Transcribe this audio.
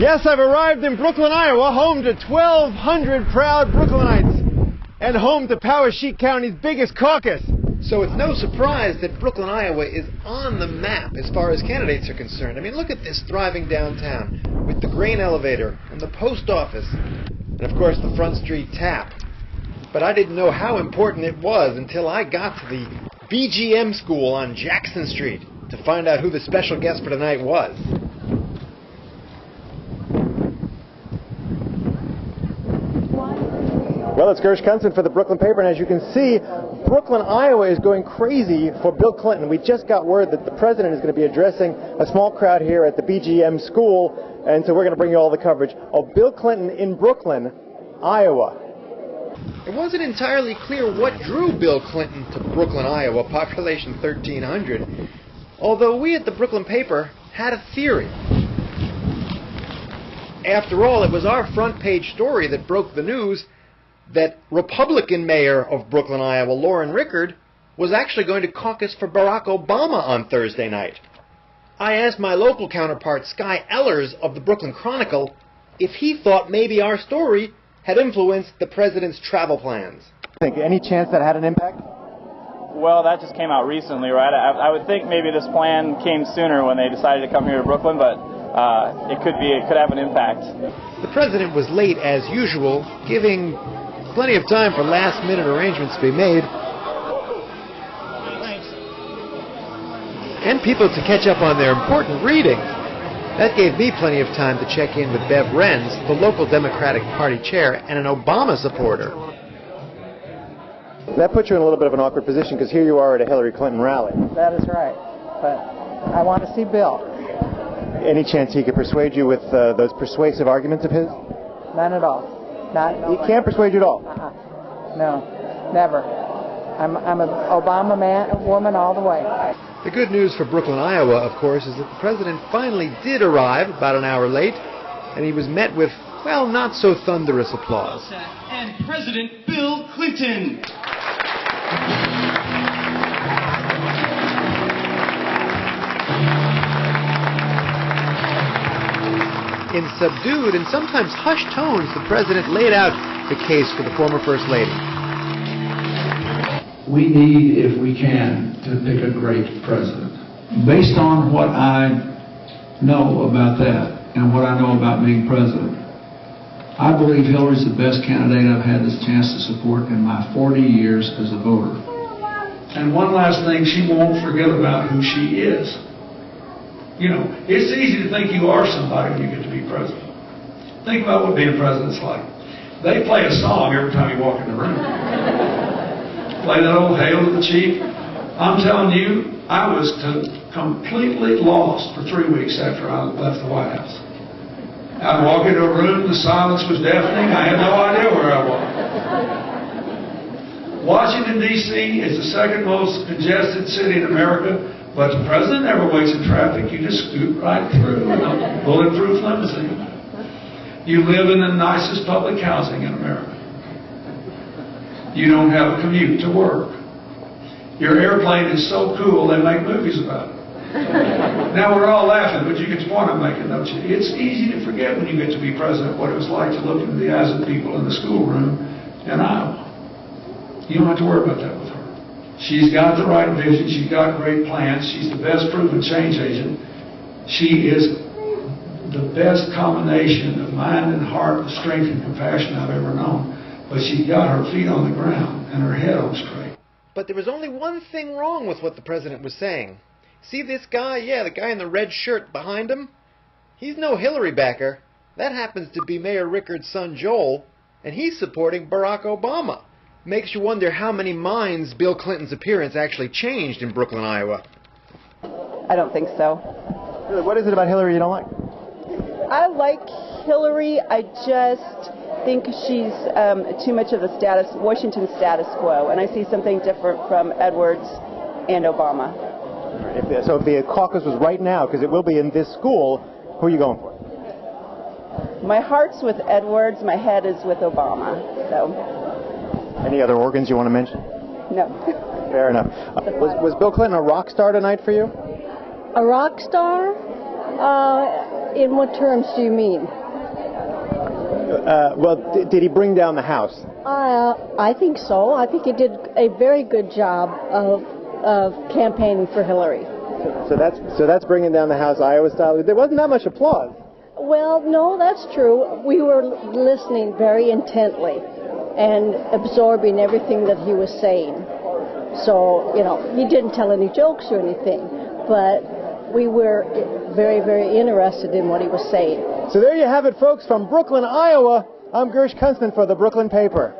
Yes, I've arrived in Brookyn, Iowa, home to 1,200 proud Brooklynites, and home to Poweshiek County's biggest caucus. So it's no surprise that Brookyn, Iowa is on the map as far as candidates are concerned. I mean, look at this thriving downtown with the grain elevator and the post office and, of course, the Front Street Tap. But I didn't know how important it was until I got to the BGM school on Jackson Street to find out who the special guest for tonight was. Well, it's Gersh Kuntzman for the Brookyn Paper, and as you can see, Brookyn, Iowa is going crazy for Bill Clinton. We just got word that the president is going to be addressing a small crowd here at the BGM school, and so we're going to bring you all the coverage of Bill Clinton in Brookyn, Iowa. It wasn't entirely clear what drew Bill Clinton to Brookyn, Iowa, population 1,300, although we at the Brookyn Paper had a theory. After all, it was our front page story that broke the news that Republican mayor of Brookyn, Iowa, Lauren Rickard, was actually going to caucus for Barack Obama on Thursday night. I asked my local counterpart, Sky Ellers of the Brooklyn Chronicle, if he thought maybe our story had influenced the president's travel plans. Think any chance that had an impact? Well, that just came out recently, right? I would think maybe this plan came sooner when they decided to come here to Brooklyn, but it could have an impact. The president was late as usual, giving plenty of time for last-minute arrangements to be made. Thanks. And people to catch up on their important readings. That gave me plenty of time to check in with Bev Renz, the local Democratic Party chair and an Obama supporter. That puts you in a little bit of an awkward position because here you are at a Hillary Clinton rally. That is right, but I want to see Bill. Any chance he could persuade you with those persuasive arguments of his? None at all. He can't persuade you at all? No, never. I'm an Obama woman all the way. The good news for Brookyn, Iowa, of course, is that the president finally did arrive about an hour late, and he was met with, well, not so thunderous applause. And President Bill Clinton. In subdued and sometimes hushed tones, the president laid out the case for the former First Lady. We need, if we can, to pick a great president. Based on what I know about that and what I know about being president, I believe Hillary's the best candidate I've had this chance to support in my 40 years as a voter. And one last thing, she won't forget about who she is. You know, it's easy to think you are somebody when you get to be president. Think about what being president's like. They play a song every time you walk in the room. Play that old Hail to the Chief. I'm telling you, I was completely lost for 3 weeks after I left the White House. I'd walk into a room, the silence was deafening, I had no idea where I was. Washington, D.C. is the second most congested city in America. But the president never waits in traffic. You just scoot right through in a bulletproof limousine. You live in the nicest public housing in America. You don't have a commute to work. Your airplane is so cool they make movies about it. Now we're all laughing, but you get the point I'm making, don't you? It's easy to forget when you get to be president what it was like to look into the eyes of people in the schoolroom in Iowa. You don't have to worry about that with her. She's got the right vision. She's got great plans. She's the best proven change agent. She is the best combination of mind and heart, strength and compassion I've ever known. But she's got her feet on the ground and her head on straight. But there was only one thing wrong with what the president was saying. See this guy? Yeah, the guy in the red shirt behind him? He's no Hillary backer. That happens to be Mayor Rickard's son Joel, and he's supporting Barack Obama. Makes you wonder how many minds Bill Clinton's appearance actually changed in Brookyn, Iowa. I don't think so. Really, what is it about Hillary you don't like? I like Hillary. I just think she's too much of the Washington status quo, and I see something different from Edwards and Obama. So if the caucus was right now, because it will be in this school, who are you going for? My heart's with Edwards. My head is with Obama. So. Any other organs you want to mention? No. Fair enough. Was Bill Clinton a rock star tonight for you? A rock star? In what terms do you mean? Well, did he bring down the House? I think so. I think he did a very good job of campaigning for Hillary. So that's bringing down the House Iowa style. There wasn't that much applause. Well, no, that's true. We were listening very intently and absorbing everything that he was saying. So, he didn't tell any jokes or anything, but we were very, very interested in what he was saying. So there you have it, folks. From Brooklyn, Iowa, I'm Gersh Kuntzman for the Brookyn Paper.